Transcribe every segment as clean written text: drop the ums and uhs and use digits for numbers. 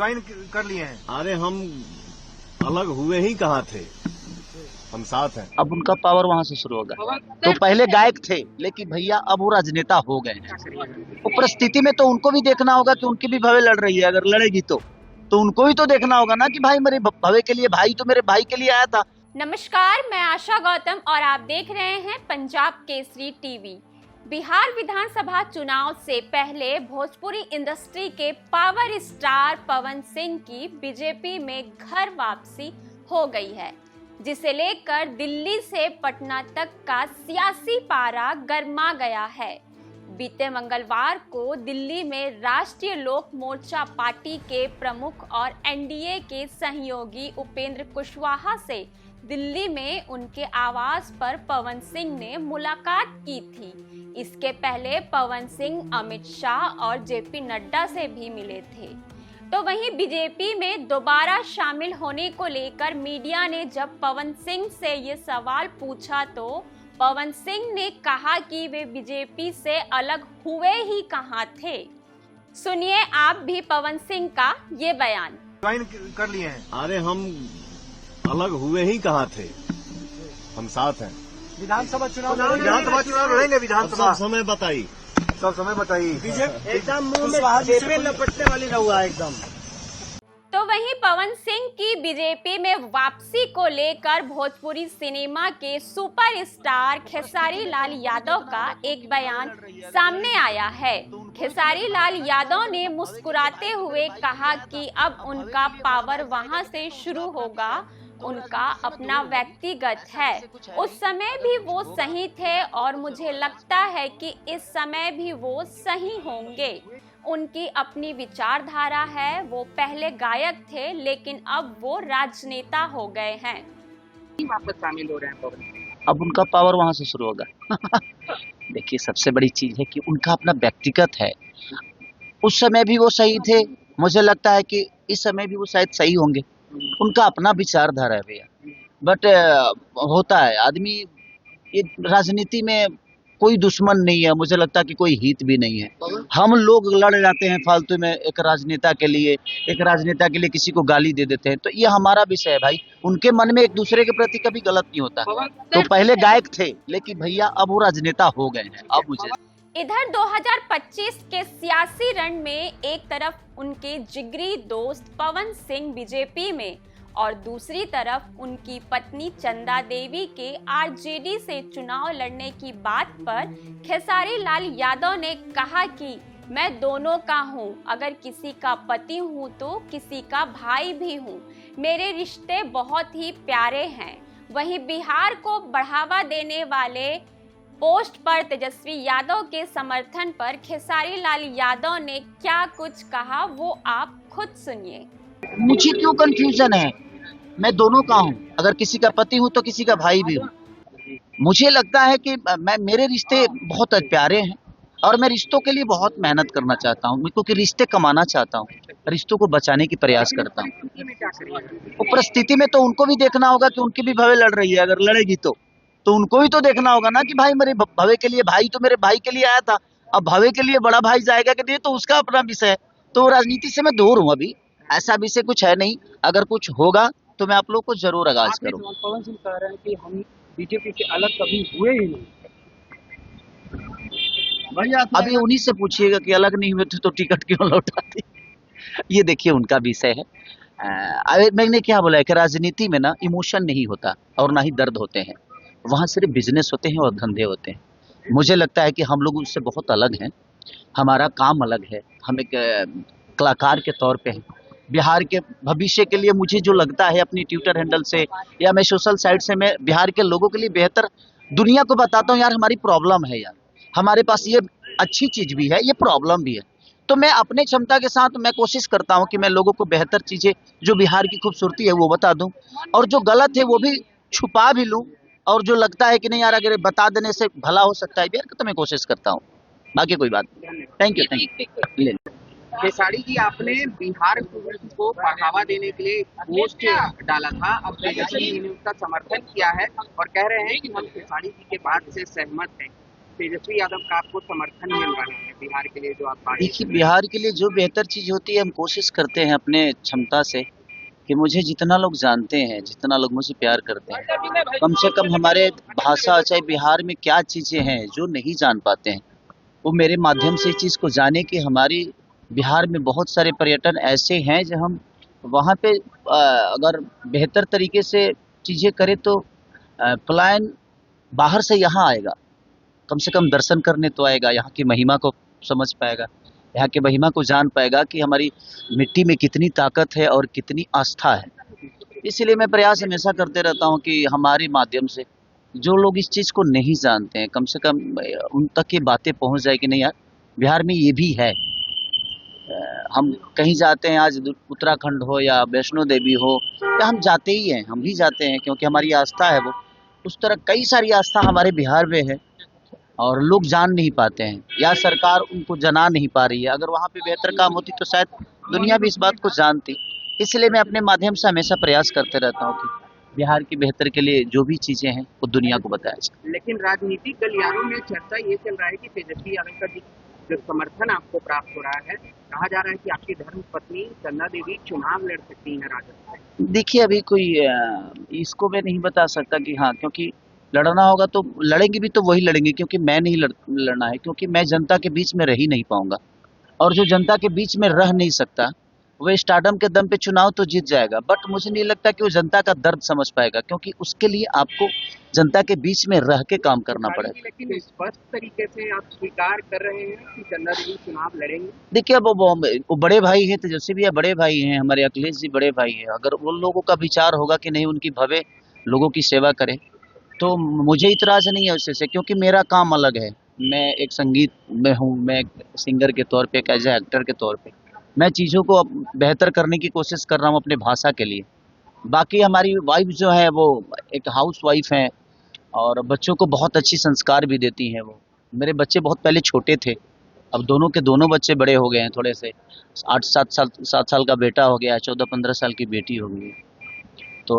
Join कर लिए हैं। अरे हम अलग हुए ही कहाँ थे, हम साथ हैं। अब उनका पावर वहां से शुरू होगा। तो पहले गायक थे, लेकिन भैया अब वो राजनेता हो गए हैं। तो परिस्थिति में तो उनको भी देखना होगा कि उनकी भी भवे लड़ रही है। अगर लड़ेगी तो उनको भी तो देखना होगा ना कि भाई मेरे भवे के लिए, भाई तो मेरे भाई के लिए आया था। नमस्कार, मैं आशा गौतम और आप देख रहे हैं पंजाब केसरी टीवी। बिहार विधानसभा चुनाव से पहले भोजपुरी इंडस्ट्री के पावर स्टार पवन सिंह की बीजेपी में घर वापसी हो गई है, जिसे लेकर दिल्ली से पटना तक का सियासी पारा गर्मा गया है। बीते मंगलवार को दिल्ली में राष्ट्रीय लोक मोर्चा पार्टी के प्रमुख और एनडीए के सहयोगी उपेंद्र कुशवाहा से दिल्ली में उनके आवास पर पवन सिंह ने मुलाकात की थी। इसके पहले पवन सिंह अमित शाह और जेपी नड्डा से भी मिले थे। तो वहीं बीजेपी में दोबारा शामिल होने को लेकर मीडिया ने जब पवन सिंह से ये सवाल पूछा तो पवन सिंह ने कहा कि वे बीजेपी से अलग हुए ही कहाँ थे। सुनिए आप भी पवन सिंह का ये बयान। ज्वाइन कर लिए हैं। अरे हम अलग हुए ही कहाँ थे, हम साथ हैं। विधानसभा चुनाव लड़ेंगे। विधानसभा सब समय बताइए, सब समय बताइए। एकदम मुंह में जेबे लपटने वाली न हुआ एकदम। तो वहीं पवन सिंह की बीजेपी में वापसी को लेकर भोजपुरी सिनेमा के सुपरस्टार खेसारी लाल यादव का एक बयान सामने आया है। खेसारी लाल यादव ने मुस्कुराते हुए कहा कि अब उनका पावर वहां से शुरू होगा, उनका अपना व्यक्तिगत है। उस समय भी वो सही थे और मुझे लगता है कि इस समय भी वो सही होंगे। उनकी अपनी विचारधारा है। वो पहले गायक थे लेकिन अब वो राजनेता हो गए हैं। वापस शामिल हो रहे हैं पवन। अब उनका पावर वहां से शुरू होगा। देखिए, सबसे बड़ी चीज है कि उनका अपना व्यक्तिगत है। उस समय भी वो सही थे, मुझे लगता है कि इस समय भी वो शायद सही होंगे। उनका अपना विचारधारा है भैया। बट होता है आदमी, ये राजनीति में कोई दुश्मन नहीं है, मुझे लगता है कि कोई हित भी नहीं है। हम लोग लड़ जाते हैं फालतू में एक राजनेता के लिए किसी को गाली दे देते हैं। तो ये हमारा विषय है भाई। उनके मन में एक दूसरे के प्रति कभी गलत नहीं होता। तो पहले गायक थे, लेकिन भैया अब वो राजनेता हो गए हैं। अब मुझे इधर 2025 के सियासी रण में एक तरफ उनके जिगरी दोस्त पवन सिंह बीजेपी में और दूसरी तरफ उनकी पत्नी चंदा देवी के आरजेडी से चुनाव लड़ने की बात पर खेसारी लाल यादव ने कहा कि मैं दोनों का हूँ। अगर किसी का पति हूँ तो किसी का भाई भी हूँ। मेरे रिश्ते बहुत ही प्यारे हैं। वहीं बिहार को बढ़ावा देने वाले पोस्ट पर तेजस्वी यादव के समर्थन पर खेसारी लाल यादव ने क्या कुछ कहा, वो आप खुद सुनिए। मुझे क्यों कंफ्यूजन है? मैं दोनों का हूँ। अगर किसी का पति हूँ तो किसी का भाई भी हूँ। मुझे लगता है कि मेरे रिश्ते बहुत प्यारे हैं और मैं रिश्तों के लिए बहुत मेहनत करना चाहता हूँ, क्योंकि रिश्ते कमाना चाहता हूँ, रिश्तों को बचाने की प्रयास करता हूँ। तो परिस्थिति में तो उनको भी देखना होगा कि उनकी भी भवे लड़ रही है। अगर लड़ेगी तो उनको भी तो देखना होगा ना कि भाई मेरे भवे के लिए, भाई तो मेरे भाई के लिए आया था। अब भवे के लिए बड़ा भाई जाएगा कि नहीं, तो उसका अपना विषय है। तो राजनीति से मैं दूर हूँ अभी। ऐसा विषय कुछ है नहीं। अगर कुछ होगा तो मैं आप लोग को जरूर आगाज करूँ। पवन सिंह कह रहे हैं कि हम बीजेपी से अलग कभी हुए ही नहीं। अभी उन्हीं से पूछिएगा कि अलग नहीं हुए थे तो टिकट क्यों लौटाती। ये देखिए उनका विषय है। मैंने क्या बोला है कि राजनीति में ना इमोशन नहीं होता और ना ही दर्द होते हैं। वहाँ सिर्फ बिजनेस होते हैं और धंधे होते हैं। मुझे लगता है कि हम लोग उससे बहुत अलग हैं। हमारा काम अलग है। हम एक कलाकार के तौर पे हैं। बिहार के भविष्य के लिए मुझे जो लगता है अपनी ट्विटर हैंडल से या मैं सोशल साइट से, मैं बिहार के लोगों के लिए बेहतर दुनिया को बताता हूँ। यार हमारी प्रॉब्लम है, यार हमारे पास ये अच्छी चीज भी है, ये प्रॉब्लम भी है। तो मैं अपने क्षमता के साथ मैं कोशिश करता हूँ कि मैं लोगों को बेहतर चीजें, जो बिहार की खूबसूरती है वो बता दूं, और जो गलत है वो भी छुपा भी लूं, और जो लगता है कि नहीं यार अगर बता देने से भला हो सकता है बिहार का, तो मैं कोशिश करता हूँ। बाकी कोई बात नहीं। Thank you. खेसारी जी, आपने बिहार को बढ़ावा देने के लिए पोस्ट डाला था। अब तेजस्वी जी ने उसका समर्थन किया है और कह रहे हैं कि हम खेसारी जी के बात से सहमत हैं। तेजस्वी यादव का आपको समर्थन मिल रहा है बिहार के लिए जो आप पार्टी देखिए, बिहार के लिए जो बेहतर चीज होती है हम कोशिश करते हैं अपने क्षमता से कि मुझे जितना लोग जानते हैं, जितना लोग मुझे प्यार करते हैं, कम से कम हमारे भाषा चाहे बिहार में क्या चीजें हैं जो नहीं जान पाते हैं, वो मेरे माध्यम से इस चीज को जाने कि हमारी बिहार में बहुत सारे पर्यटन ऐसे हैं जो हम वहाँ पे अगर बेहतर तरीके से चीजें करें तो पलायन बाहर से यहाँ आएगा, कम से कम दर्शन करने तो आएगा, यहाँ की महिमा को समझ पाएगा, यहाँ की महिमा को जान पाएगा कि हमारी मिट्टी में कितनी ताकत है और कितनी आस्था है। इसीलिए मैं प्रयास हमेशा करते रहता हूँ कि हमारे माध्यम से जो लोग इस चीज़ को नहीं जानते हैं कम से कम उन तक ये बातें पहुँच जाए कि नहीं यार बिहार में ये भी है। हम कहीं जाते हैं, आज उत्तराखंड हो या वैष्णो देवी हो, या हम जाते ही हैं, हम भी जाते हैं क्योंकि हमारी आस्था है वो। उस तरह कई सारी आस्था हमारे बिहार में है और लोग जान नहीं पाते हैं या सरकार उनको जना नहीं पा रही है। अगर वहाँ पे बेहतर काम होती तो शायद दुनिया भी इस बात को जानती। इसलिए मैं अपने माध्यम से हमेशा प्रयास करते रहता हूँ कि बिहार की बेहतर के लिए जो भी चीज़ें हैं वो दुनिया को बताया जाए। लेकिन राजनीतिक गलियारों में चर्चा ये चल रहा है कि तेजस्वी यादव का जो समर्थन आपको प्राप्त हो रहा है, कहा जा रहा है कि आपकी धर्मपत्नी चंदा देवी चुनाव लड़ सकती है राजद से। देखिए, अभी कोई इसको मैं नहीं बता सकता कि हाँ, क्योंकि लड़ना होगा तो लड़ेंगे भी तो वही लड़ेंगे, क्योंकि मैं नहीं लड़ना है, क्योंकि मैं जनता के बीच में रह ही नहीं पाऊंगा। और जो जनता के बीच में रह नहीं सकता वह स्टारडम के दम पे चुनाव तो जीत जाएगा, बट मुझे नहीं लगता कि वो जनता का दर्द समझ पाएगा, क्योंकि उसके लिए आपको जनता के बीच में रह के काम करना पड़ेगा। लेकिन स्पष्ट तरीके से आप स्वीकार कर रहे हैं कि चंदा देवी चुनाव लड़ेंगे। देखिए, अब वो बड़े भाई हैं, तेजस्वी भी बड़े भाई हैं, हमारे अखिलेश जी बड़े भाई हैं। अगर उन लोगों का विचार होगा कि नहीं उनकी भव्य लोगों की सेवा करें तो मुझे इतराज नहीं है उससे, क्योंकि मेरा काम अलग है। मैं एक संगीत में हूँ, मैं एक सिंगर के तौर पे, एक एज ए एक्टर के तौर पे मैं चीज़ों को बेहतर करने की कोशिश कर रहा हूँ अपने भाषा के लिए। बाकी हमारी वाइफ जो है वो एक हाउस वाइफ हैं और बच्चों को बहुत अच्छी संस्कार भी देती हैं। वो मेरे बच्चे बहुत पहले छोटे थे, अब दोनों के दोनों बच्चे बड़े हो गए हैं, थोड़े से 7 साल का बेटा हो गया, 14-15 साल की बेटी हो गई। तो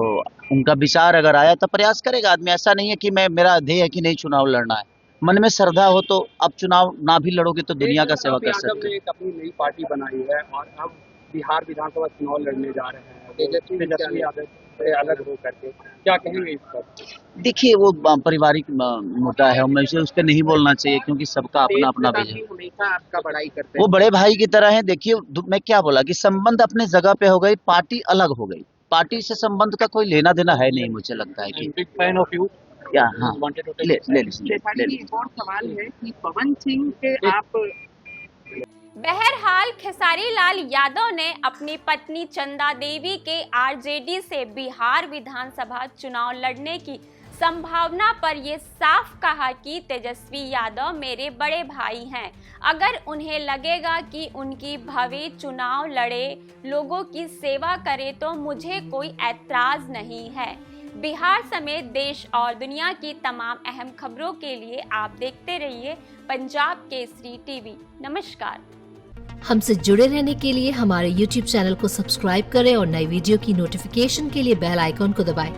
उनका विचार अगर आया तो प्रयास करेगा आदमी। ऐसा नहीं है कि मेरा ध्येय है कि नहीं चुनाव लड़ना है। मन में श्रद्धा हो तो अब चुनाव ना भी लड़ोगे तो दुनिया का सेवा कर सकते हो। एक अपनी नई पार्टी बनाई है और अब बिहार विधानसभा चुनाव लड़ने जा रहे हैं तेजस्वी यादव से अलग हो करके, क्या कहेंगे इस पर? देखिए, वो पारिवारिक मुद्दा है, मुझे उस पर नहीं बोलना चाहिए क्योंकि सबका अपना अपना विजन। हमेशा आपका बड़ाई करते हैं, वो बड़े भाई की तरह है। देखिए, मैं क्या बोला कि संबंध अपने जगह पे हो गई, पार्टी अलग हो गई। पार्टी से संबंध का कोई लेना देना है नहीं। मुझे लगता है कि बिग फैन ऑफ यू। क्या हाँ ले एक और सवाल है कि पवन सिंह के आप बहरहाल खेसारी लाल यादव ने अपनी पत्नी चंदा देवी के आरजेडी से बिहार विधानसभा चुनाव लड़ने की संभावना पर ये साफ कहा कि तेजस्वी यादव मेरे बड़े भाई हैं। अगर उन्हें लगेगा कि उनकी भव्य चुनाव लड़े, लोगों की सेवा करे तो मुझे कोई ऐतराज नहीं है। बिहार समेत देश और दुनिया की तमाम अहम खबरों के लिए आप देखते रहिए पंजाब केसरी टीवी। नमस्कार। हमसे जुड़े रहने के लिए हमारे YouTube चैनल को सब्सक्राइब करें और नई वीडियो की नोटिफिकेशन के लिए बेल आइकॉन को दबाएं।